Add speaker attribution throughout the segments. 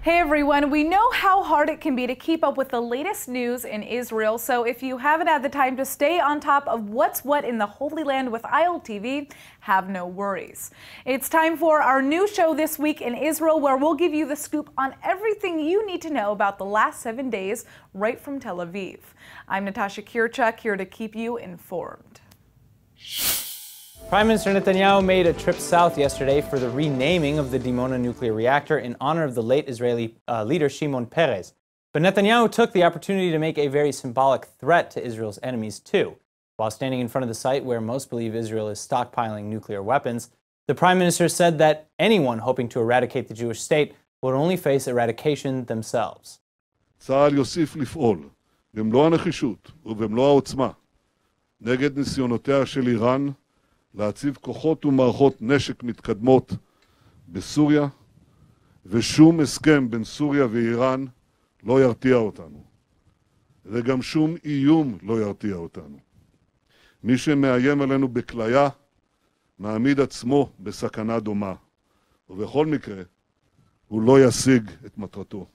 Speaker 1: Hey everyone, we know how hard it can be to keep up with the latest news in Israel, so if you haven't had the time to stay on top of what's what in the Holy Land with ILTV, have no worries. It's time for our new show this week in Israel, where we'll give you the scoop on everything you need to know about the last 7 days right from Tel Aviv. I'm Natasha Kirchuk, here to keep you informed.
Speaker 2: Prime Minister Netanyahu made a trip south yesterday for the renaming of the Dimona nuclear reactor in honor of the late Israeli leader Shimon Peres. But Netanyahu took the opportunity to make a very symbolic threat to Israel's enemies too. While standing in front of the site where most believe Israel is stockpiling nuclear weapons, the Prime Minister said that anyone hoping to eradicate the Jewish state would only face eradication themselves.
Speaker 3: צה"ל יוסיף לפעול במלוא הנחישות ובמלוא העוצמה נגד ניסיונותיה של איראן להציב כוחות ומערכות נשק מתקדמות בסוריה, ושום הסכם בין סוריה ואיראן לא ירתיע אותנו. וגם שום איום לא ירתיע אותנו. מי שמאיים עלינו בכליה, מעמיד עצמו בסכנה דומה. ובכל מקרה, הוא לא ישיג את מטרתו.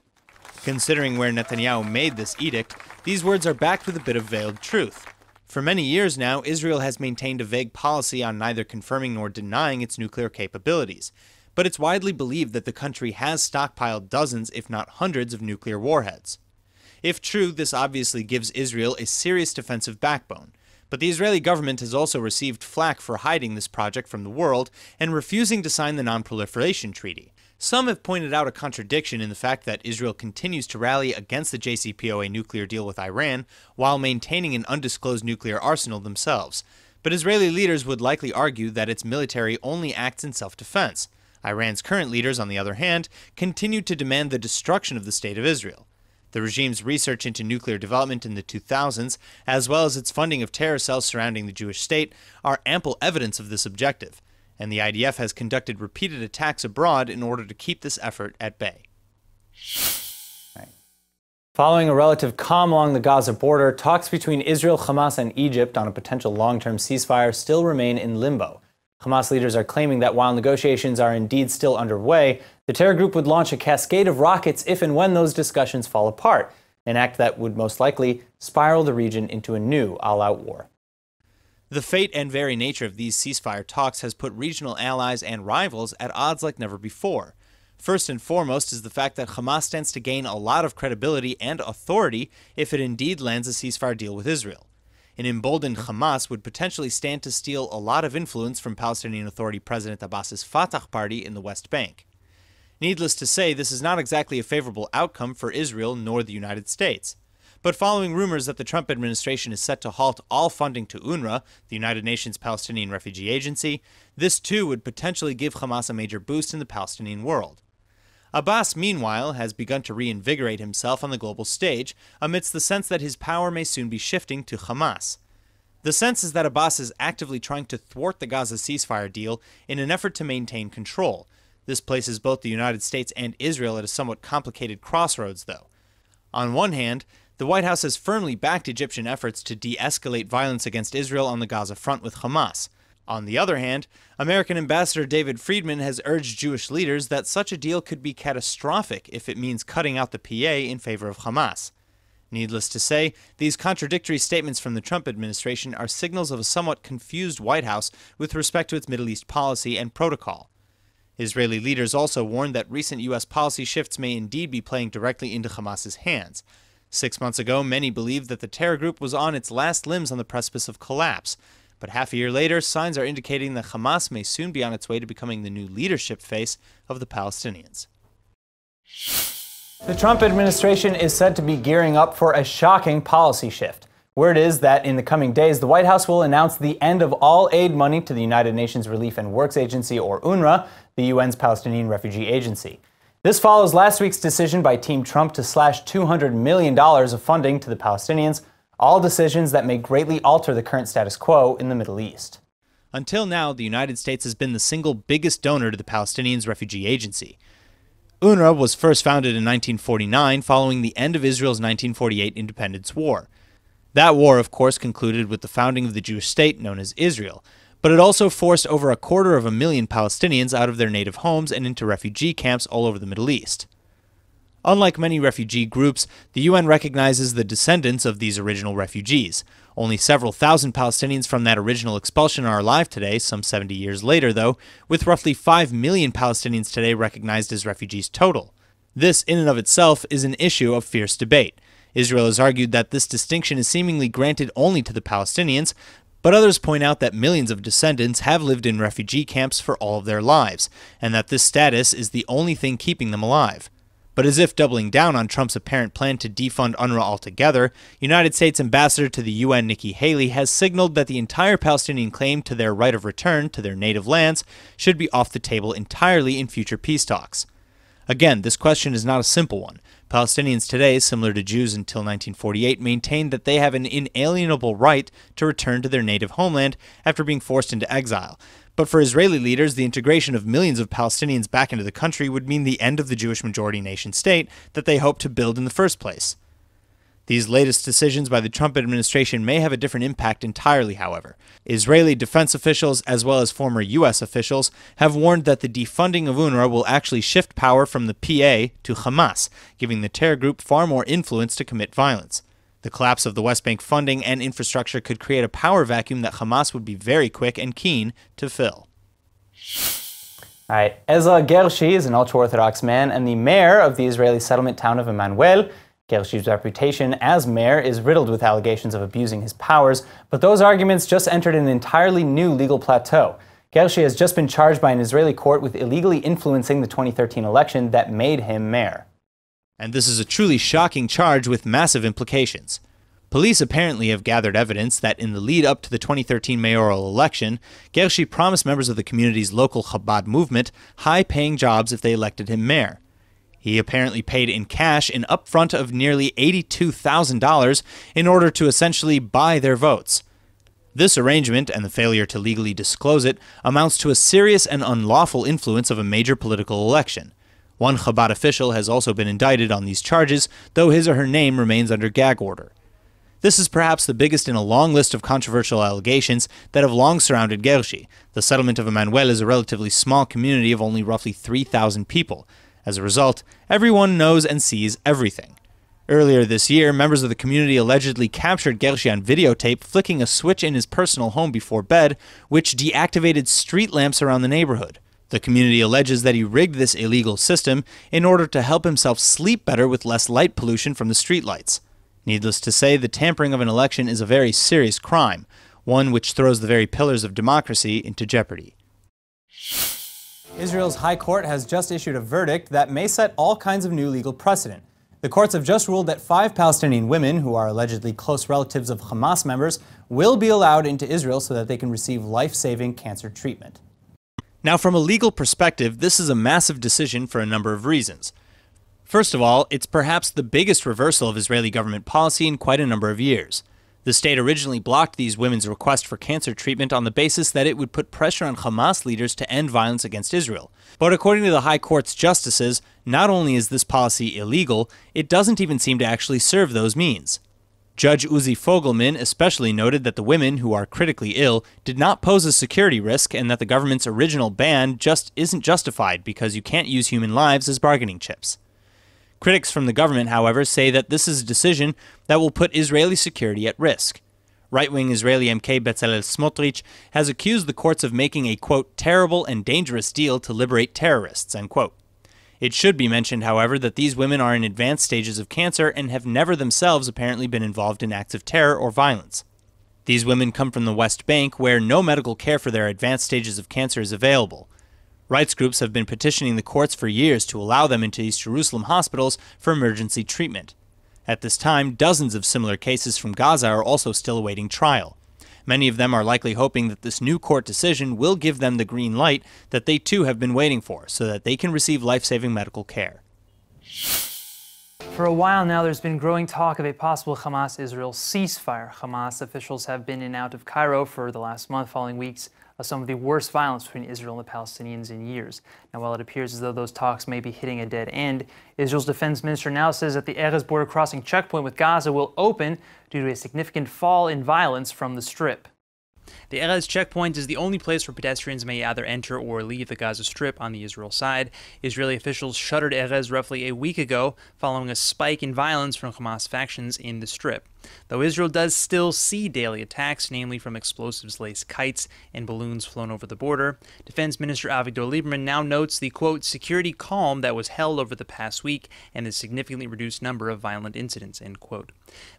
Speaker 4: Considering where Netanyahu made this edict, these words are backed with a bit of veiled truth. For many years now, Israel has maintained a vague policy on neither confirming nor denying its nuclear capabilities, but it's widely believed that the country has stockpiled dozens, if not hundreds, of nuclear warheads. If true, this obviously gives Israel a serious defensive backbone, but the Israeli government has also received flack for hiding this project from the world and refusing to sign the Non-Proliferation Treaty. Some have pointed out a contradiction in the fact that Israel continues to rally against the JCPOA nuclear deal with Iran while maintaining an undisclosed nuclear arsenal themselves. But Israeli leaders would likely argue that its military only acts in self-defense. Iran's current leaders, on the other hand, continue to demand the destruction of the State of Israel. The regime's research into nuclear development in the 2000s, as well as its funding of terror cells surrounding the Jewish state, are ample evidence of this objective. And the IDF has conducted repeated attacks abroad in order to keep this effort at bay.
Speaker 2: Following a relative calm along the Gaza border, talks between Israel, Hamas, and Egypt on a potential long-term ceasefire still remain in limbo. Hamas leaders are claiming that while negotiations are indeed still underway, the terror group would launch a cascade of rockets if and when those discussions fall apart, an act that would most likely spiral the region into a new all-out war.
Speaker 4: The fate and very nature of these ceasefire talks has put regional allies and rivals at odds like never before. First and foremost is the fact that Hamas stands to gain a lot of credibility and authority if it indeed lands a ceasefire deal with Israel. An emboldened Hamas would potentially stand to steal a lot of influence from Palestinian Authority President Abbas's Fatah party in the West Bank. Needless to say, this is not exactly a favorable outcome for Israel nor the United States. But following rumors that the Trump administration is set to halt all funding to UNRWA, the United Nations Palestinian Refugee Agency, this too would potentially give Hamas a major boost in the Palestinian world. Abbas, meanwhile, has begun to reinvigorate himself on the global stage amidst the sense that his power may soon be shifting to Hamas. The sense is that Abbas is actively trying to thwart the Gaza ceasefire deal in an effort to maintain control. This places both the United States and Israel at a somewhat complicated crossroads, though. On one hand, the White House has firmly backed Egyptian efforts to de-escalate violence against Israel on the Gaza front with Hamas. On the other hand, American Ambassador David Friedman has urged Jewish leaders that such a deal could be catastrophic if it means cutting out the PA in favor of Hamas. Needless to say, these contradictory statements from the Trump administration are signals of a somewhat confused White House with respect to its Middle East policy and protocol. Israeli leaders also warned that recent U.S. policy shifts may indeed be playing directly into Hamas's hands. 6 months ago, many believed that the terror group was on its last limbs on the precipice of collapse. But half a year later, signs are indicating that Hamas may soon be on its way to becoming the new leadership face of the Palestinians.
Speaker 2: The Trump administration is said to be gearing up for a shocking policy shift. Word is that in the coming days, the White House will announce the end of all aid money to the United Nations Relief and Works Agency, or UNRWA, the UN's Palestinian Refugee Agency. This follows last week's decision by Team Trump to slash $200 million of funding to the Palestinians, all decisions that may greatly alter the current status quo in the Middle East.
Speaker 4: Until now, the United States has been the single biggest donor to the Palestinians Refugee Agency. UNRWA was first founded in 1949 following the end of Israel's 1948 Independence War. That war, of course, concluded with the founding of the Jewish state known as Israel, but it also forced over 250,000 Palestinians out of their native homes and into refugee camps all over the Middle East. Unlike many refugee groups, the UN recognizes the descendants of these original refugees. Only several thousand Palestinians from that original expulsion are alive today, some 70 years later though, with roughly 5 million Palestinians today recognized as refugees total. This, in and of itself, is an issue of fierce debate. Israel has argued that this distinction is seemingly granted only to the Palestinians, but others point out that millions of descendants have lived in refugee camps for all of their lives, and that this status is the only thing keeping them alive. But as if doubling down on Trump's apparent plan to defund UNRWA altogether, United States Ambassador to the UN Nikki Haley has signaled that the entire Palestinian claim to their right of return to their native lands should be off the table entirely in future peace talks. Again, this question is not a simple one. Palestinians today, similar to Jews until 1948, maintain that they have an inalienable right to return to their native homeland after being forced into exile. But for Israeli leaders, the integration of millions of Palestinians back into the country would mean the end of the Jewish majority nation state that they hoped to build in the first place. These latest decisions by the Trump administration may have a different impact entirely, however. Israeli defense officials, as well as former U.S. officials, have warned that the defunding of UNRWA will actually shift power from the PA to Hamas, giving the terror group far more influence to commit violence. The collapse of the West Bank funding and infrastructure could create a power vacuum that Hamas would be very quick and keen to fill.
Speaker 2: All right, Ezra Gershi is an ultra-Orthodox man and the mayor of the Israeli settlement town of Emmanuel. Gershi's reputation as mayor is riddled with allegations of abusing his powers, but those arguments just entered an entirely new legal plateau. Gershi has just been charged by an Israeli court with illegally influencing the 2013 election that made him mayor.
Speaker 4: And this is a truly shocking charge with massive implications. Police apparently have gathered evidence that in the lead up to the 2013 mayoral election, Gershi promised members of the community's local Chabad movement high-paying jobs if they elected him mayor. He apparently paid in cash an upfront of nearly $82,000 in order to essentially buy their votes. This arrangement, and the failure to legally disclose it, amounts to a serious and unlawful influence of a major political election. One Chabad official has also been indicted on these charges, though his or her name remains under gag order. This is perhaps the biggest in a long list of controversial allegations that have long surrounded Gershi. The settlement of Emmanuel is a relatively small community of only roughly 3,000 people. As a result, everyone knows and sees everything. Earlier this year, members of the community allegedly captured Gershi on videotape flicking a switch in his personal home before bed, which deactivated street lamps around the neighborhood. The community alleges that he rigged this illegal system in order to help himself sleep better with less light pollution from the streetlights. Needless to say, the tampering of an election is a very serious crime, one which throws the very pillars of democracy into jeopardy.
Speaker 2: Israel's High Court has just issued a verdict that may set all kinds of new legal precedent. The courts have just ruled that 5 Palestinian women, who are allegedly close relatives of Hamas members, will be allowed into Israel so that they can receive life-saving cancer treatment.
Speaker 4: Now, from a legal perspective, this is a massive decision for a number of reasons. First of all, it's perhaps the biggest reversal of Israeli government policy in quite a number of years. The state originally blocked these women's request for cancer treatment on the basis that it would put pressure on Hamas leaders to end violence against Israel. But according to the High Court's justices, not only is this policy illegal, it doesn't even seem to actually serve those means. Judge Uzi Fogelman especially noted that the women, who are critically ill, did not pose a security risk and that the government's original ban just isn't justified because you can't use human lives as bargaining chips. Critics from the government, however, say that this is a decision that will put Israeli security at risk. Right-wing Israeli MK Bezalel Smotrich has accused the courts of making a, quote, terrible and dangerous deal to liberate terrorists, end quote. It should be mentioned, however, that these women are in advanced stages of cancer and have never themselves apparently been involved in acts of terror or violence. These women come from the West Bank, where no medical care for their advanced stages of cancer is available. Rights groups have been petitioning the courts for years to allow them into East Jerusalem hospitals for emergency treatment. At this time, dozens of similar cases from Gaza are also still awaiting trial. Many of them are likely hoping that this new court decision will give them the green light that they too have been waiting for, so that they can receive life-saving medical care.
Speaker 5: For a while now, there's been growing talk of a possible Hamas-Israel ceasefire. Hamas officials have been in and out of Cairo for the last month, following weeks of some of the worst violence between Israel and the Palestinians in years. Now, while it appears as though those talks may be hitting a dead end, Israel's defense minister now says that the Erez border crossing checkpoint with Gaza will open due to a significant fall in violence from the Strip. The Erez checkpoint is the only place where pedestrians may either enter or leave the Gaza Strip on the Israel side. Israeli officials shuttered Erez roughly a week ago following a spike in violence from Hamas factions in the Strip. Though Israel does still see daily attacks, namely from explosives-laced kites and balloons flown over the border, Defense Minister Avigdor Lieberman now notes the, quote, security calm that was held over the past week and the significantly reduced number of violent incidents, end quote.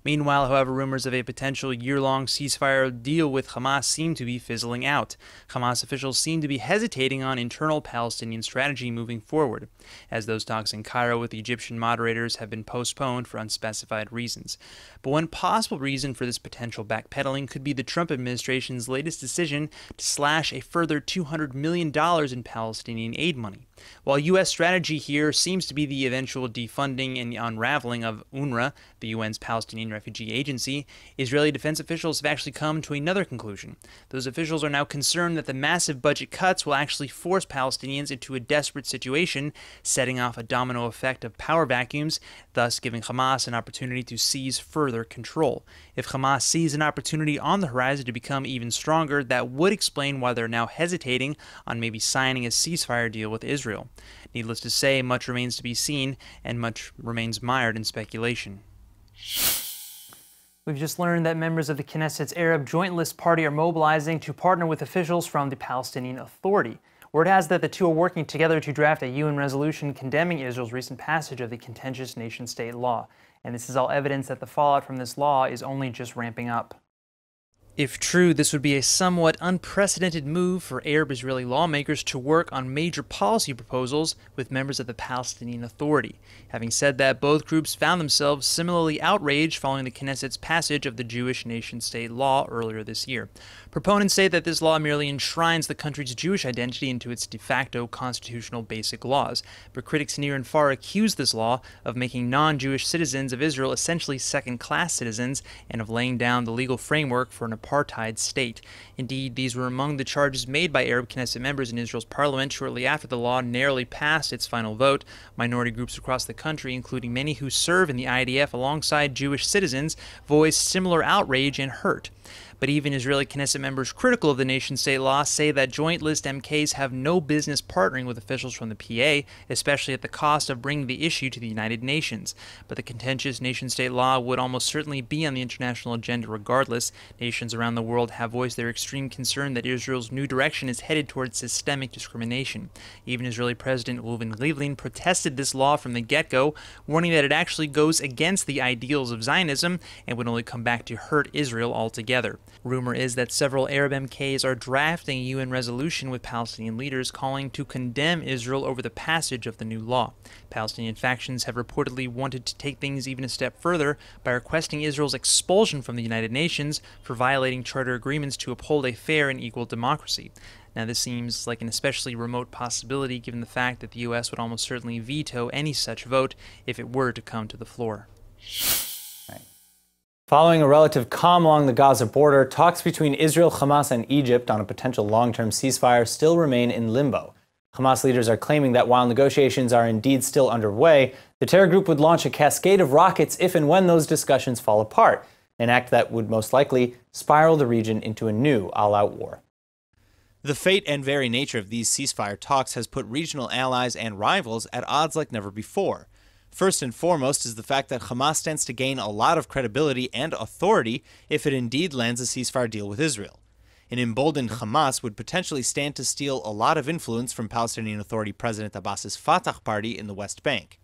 Speaker 5: Meanwhile, however, rumors of a potential year-long ceasefire deal with Hamas seem to be fizzling out. Hamas officials seem to be hesitating on internal Palestinian strategy moving forward, as those talks in Cairo with the Egyptian moderators have been postponed for unspecified reasons. But one possible reason for this potential backpedaling could be the Trump administration's latest decision to slash a further $200 million in Palestinian aid money. While U.S. strategy here seems to be the eventual defunding and unraveling of UNRWA, the UN's Palestinian Refugee Agency, Israeli defense officials have actually come to another conclusion. Those officials are now concerned that the massive budget cuts will actually force Palestinians into a desperate situation, setting off a domino effect of power vacuums, thus giving Hamas an opportunity to seize further control. If Hamas sees an opportunity on the horizon to become even stronger, that would explain why they're now hesitating on maybe signing a ceasefire deal with Israel. Needless to say, much remains to be seen, and much remains mired in speculation. We've just learned that members of the Knesset's Arab Joint List Party are mobilizing to partner with officials from the Palestinian Authority. Word has that the two are working together to draft a UN resolution condemning Israel's recent passage of the contentious nation-state law. And this is all evidence that the fallout from this law is only just ramping up. If true, this would be a somewhat unprecedented move for Arab-Israeli lawmakers to work on major policy proposals with members of the Palestinian Authority. Having said that, both groups found themselves similarly outraged following the Knesset's passage of the Jewish nation-state law earlier this year. Proponents say that this law merely enshrines the country's Jewish identity into its de facto constitutional basic laws, but critics near and far accuse this law of making non-Jewish citizens of Israel essentially second-class citizens and of laying down the legal framework for an apartheid state. Indeed, these were among the charges made by Arab Knesset members in Israel's parliament shortly after the law narrowly passed its final vote. Minority groups across the country, including many who serve in the IDF alongside Jewish citizens, voiced similar outrage and hurt. But even Israeli Knesset members critical of the nation-state law say that Joint List MKs have no business partnering with officials from the PA, especially at the cost of bringing the issue to the United Nations. But the contentious nation-state law would almost certainly be on the international agenda regardless. Nations around the world have voiced their extreme concern that Israel's new direction is headed towards systemic discrimination. Even Israeli President Reuven Rivlin protested this law from the get-go, warning that it actually goes against the ideals of Zionism and would only come back to hurt Israel altogether. Rumor is that several Arab MKs are drafting a UN resolution with Palestinian leaders calling to condemn Israel over the passage of the new law. Palestinian factions have reportedly wanted to take things even a step further by requesting Israel's expulsion from the United Nations for violating charter agreements to uphold a fair and equal democracy. Now, this seems like an especially remote possibility given the fact that the U.S. would almost certainly veto any such vote if it were to come to the floor.
Speaker 2: Following a relative calm along the Gaza border, talks between Israel, Hamas, and Egypt on a potential long-term ceasefire still remain in limbo. Hamas leaders are claiming that while negotiations are indeed still underway, the terror group would launch a cascade of rockets if and when those discussions fall apart, an act that would most likely spiral the region into a new all-out war.
Speaker 4: The fate and very nature of these ceasefire talks has put regional allies and rivals at odds like never before. First and foremost is the fact that Hamas stands to gain a lot of credibility and authority if it indeed lands a ceasefire deal with Israel. An emboldened Hamas would potentially stand to steal a lot of influence from Palestinian Authority President Abbas's Fatah party in the West Bank.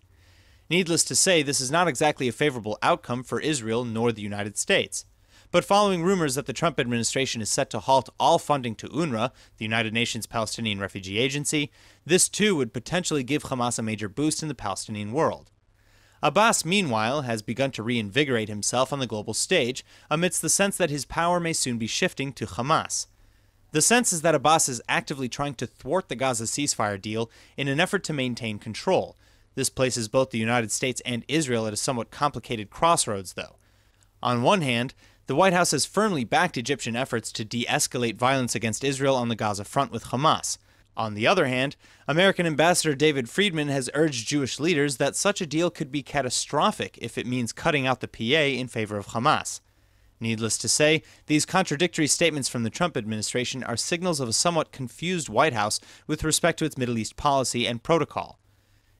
Speaker 4: Needless to say, this is not exactly a favorable outcome for Israel nor the United States. But following rumors that the Trump administration is set to halt all funding to UNRWA, the United Nations Palestinian Refugee Agency, this too would potentially give Hamas a major boost in the Palestinian world. Abbas, meanwhile, has begun to reinvigorate himself on the global stage amidst the sense that his power may soon be shifting to Hamas. The sense is that Abbas is actively trying to thwart the Gaza ceasefire deal in an effort to maintain control. This places both the United States and Israel at a somewhat complicated crossroads, though. On one hand, the White House has firmly backed Egyptian efforts to de-escalate violence against Israel on the Gaza front with Hamas. On the other hand, American Ambassador David Friedman has urged Jewish leaders that such a deal could be catastrophic if it means cutting out the PA in favor of Hamas. Needless to say, these contradictory statements from the Trump administration are signals of a somewhat confused White House with respect to its Middle East policy and protocol.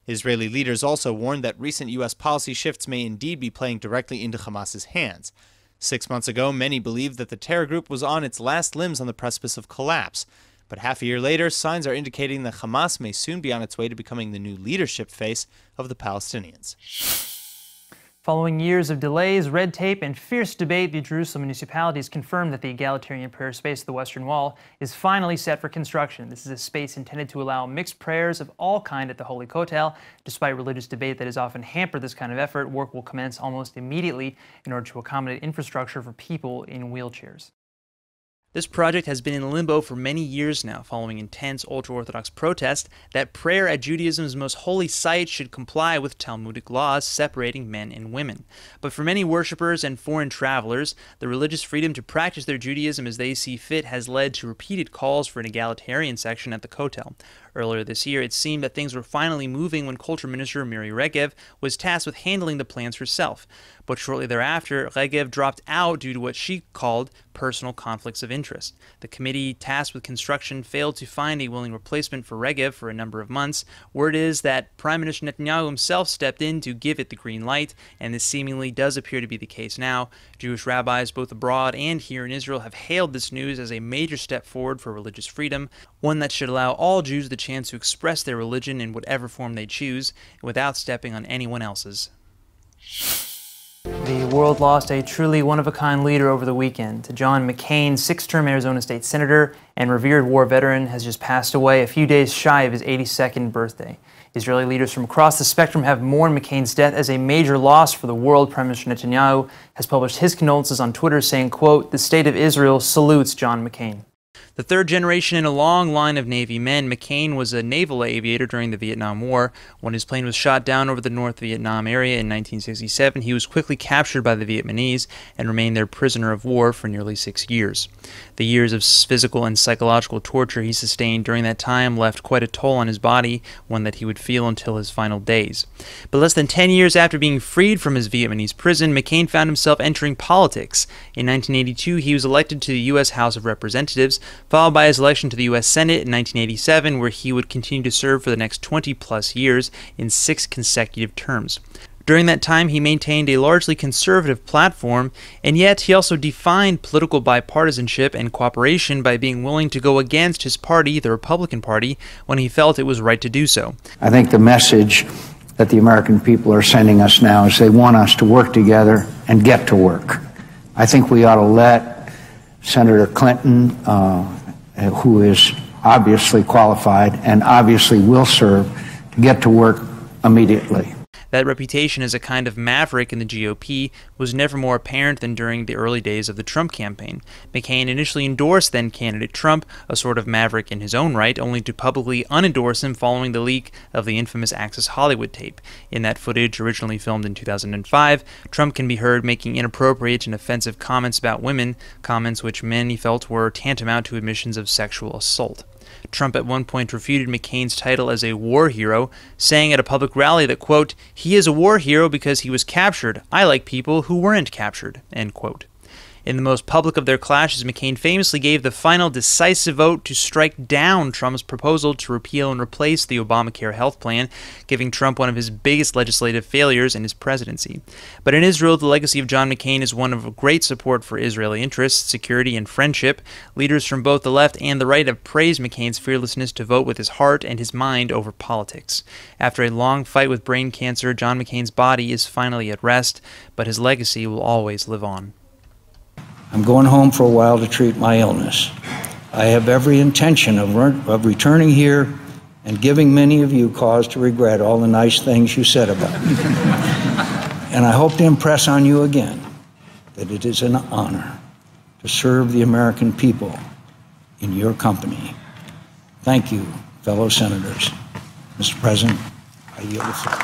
Speaker 4: Israeli leaders also warned that recent U.S. policy shifts may indeed be playing directly into Hamas's hands. 6 months ago, many believed that the terror group was on its last limbs on the precipice of collapse. But half a year later, signs are indicating that Hamas may soon be on its way to becoming the new leadership face of the Palestinians.
Speaker 5: Following years of delays, red tape, and fierce debate, the Jerusalem municipalities confirmed that the egalitarian prayer space of the Western Wall is finally set for construction. This is a space intended to allow mixed prayers of all kind at the Holy Kotel. Despite religious debate that has often hampered this kind of effort, work will commence almost immediately in order to accommodate infrastructure for people in wheelchairs. This project has been in limbo for many years now, following intense ultra-Orthodox protest that prayer at Judaism's most holy site should comply with Talmudic laws separating men and women. But for many worshippers and foreign travelers, the religious freedom to practice their Judaism as they see fit has led to repeated calls for an egalitarian section at the Kotel. Earlier this year, it seemed that things were finally moving when Culture Minister Miri Regev was tasked with handling the plans herself. But shortly thereafter, Regev dropped out due to what she called personal conflicts of interest. The committee tasked with construction failed to find a willing replacement for Regev for a number of months. Word is that Prime Minister Netanyahu himself stepped in to give it the green light, and this seemingly does appear to be the case now. Jewish rabbis both abroad and here in Israel have hailed this news as a major step forward for religious freedom, one that should allow all Jews the chance to express their religion in whatever form they choose, without stepping on anyone else's. The world lost a truly one-of-a-kind leader over the weekend. John McCain, six-term Arizona state senator and revered war veteran, has just passed away a few days shy of his 82nd birthday. Israeli leaders from across the spectrum have mourned McCain's death as a major loss for the world. Prime Minister Netanyahu has published his condolences on Twitter, saying, quote, "The state of Israel salutes John McCain." The third generation in a long line of Navy men, McCain was a naval aviator during the Vietnam War. When his plane was shot down over the North Vietnam area in 1967, he was quickly captured by the Vietnamese and remained their prisoner of war for nearly 6 years. The years of physical and psychological torture he sustained during that time left quite a toll on his body, one that he would feel until his final days. But less than 10 years after being freed from his Vietnamese prison, McCain found himself entering politics. In 1982, he was elected to the U.S. House of Representatives, followed by his election to the U.S. Senate in 1987, where he would continue to serve for the next 20-plus years in 6 consecutive terms. During that time, he maintained a largely conservative platform, and yet he also defined political bipartisanship and cooperation by being willing to go against his party, the Republican Party, when he felt it was right to do so.
Speaker 6: I think the message that the American people are sending us now is they want us to work together and get to work. I think we ought to let Senator Clinton, who is obviously qualified and obviously will serve, to get to work immediately.
Speaker 5: That reputation as a kind of maverick in the GOP was never more apparent than during the early days of the Trump campaign. McCain initially endorsed then-candidate Trump, a sort of maverick in his own right, only to publicly unendorse him following the leak of the infamous Access Hollywood tape. In that footage, originally filmed in 2005, Trump can be heard making inappropriate and offensive comments about women, comments which many felt were tantamount to admissions of sexual assault. Trump at one point refuted McCain's title as a war hero, saying at a public rally that, quote, "He is a war hero because he was captured. I like people who weren't captured," end quote. In the most public of their clashes, McCain famously gave the final decisive vote to strike down Trump's proposal to repeal and replace the Obamacare health plan, giving Trump one of his biggest legislative failures in his presidency. But in Israel, the legacy of John McCain is one of great support for Israeli interests, security, and friendship. Leaders from both the left and the right have praised McCain's fearlessness to vote with his heart and his mind over politics. After a long fight with brain cancer, John McCain's body is finally at rest, but his legacy will always live on.
Speaker 6: I'm going home for a while to treat my illness. I have every intention of returning here and giving many of you cause to regret all the nice things you said about me. And I hope to impress on you again that it is an honor to serve the American people in your company. Thank you, fellow senators. Mr. President, I yield the floor.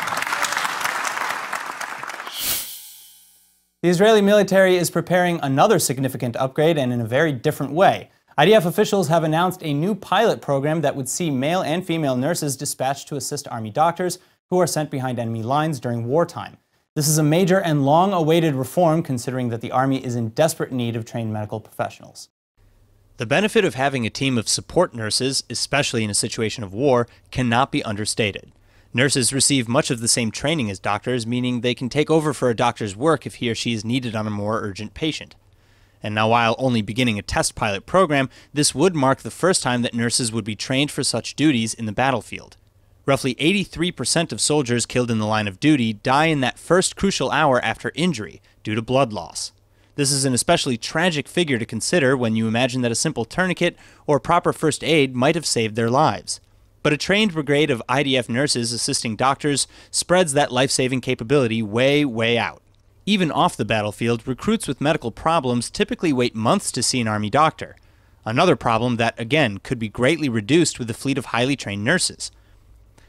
Speaker 2: The Israeli military is preparing another significant upgrade, and in a very different way. IDF officials have announced a new pilot program that would see male and female nurses dispatched to assist army doctors who are sent behind enemy lines during wartime. This is a major and long-awaited reform, considering that the Army is in desperate need of trained medical professionals.
Speaker 4: The benefit of having a team of support nurses, especially in a situation of war, cannot be understated. Nurses receive much of the same training as doctors, meaning they can take over for a doctor's work if he or she is needed on a more urgent patient. And now, while only beginning a test pilot program, this would mark the first time that nurses would be trained for such duties in the battlefield. Roughly 83% of soldiers killed in the line of duty die in that first crucial hour after injury due to blood loss. This is an especially tragic figure to consider when you imagine that a simple tourniquet or proper first aid might have saved their lives. But a trained brigade of IDF nurses assisting doctors spreads that life-saving capability way, way out. Even off the battlefield, recruits with medical problems typically wait months to see an Army doctor. Another problem that, again, could be greatly reduced with a fleet of highly trained nurses.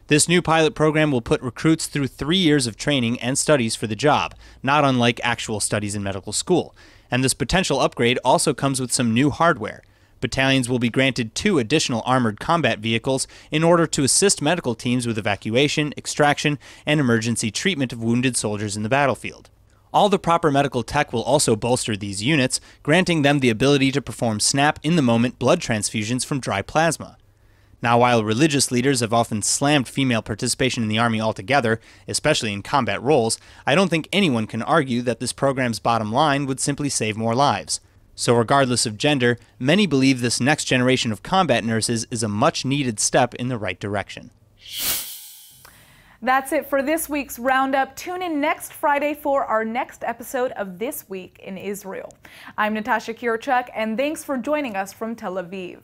Speaker 4: This new pilot program will put recruits through 3 years of training and studies for the job, not unlike actual studies in medical school. And this potential upgrade also comes with some new hardware. Battalions will be granted 2 additional armored combat vehicles in order to assist medical teams with evacuation, extraction, and emergency treatment of wounded soldiers in the battlefield. All the proper medical tech will also bolster these units, granting them the ability to perform snap-in-the-moment blood transfusions from dry plasma. Now, while religious leaders have often slammed female participation in the Army altogether, especially in combat roles, I don't think anyone can argue that this program's bottom line would simply save more lives. So regardless of gender, many believe this next generation of combat nurses is a much-needed step in the right direction.
Speaker 1: That's it for this week's Roundup. Tune in next Friday for our next episode of This Week in Israel. I'm Natasha Kirchuk, and thanks for joining us from Tel Aviv.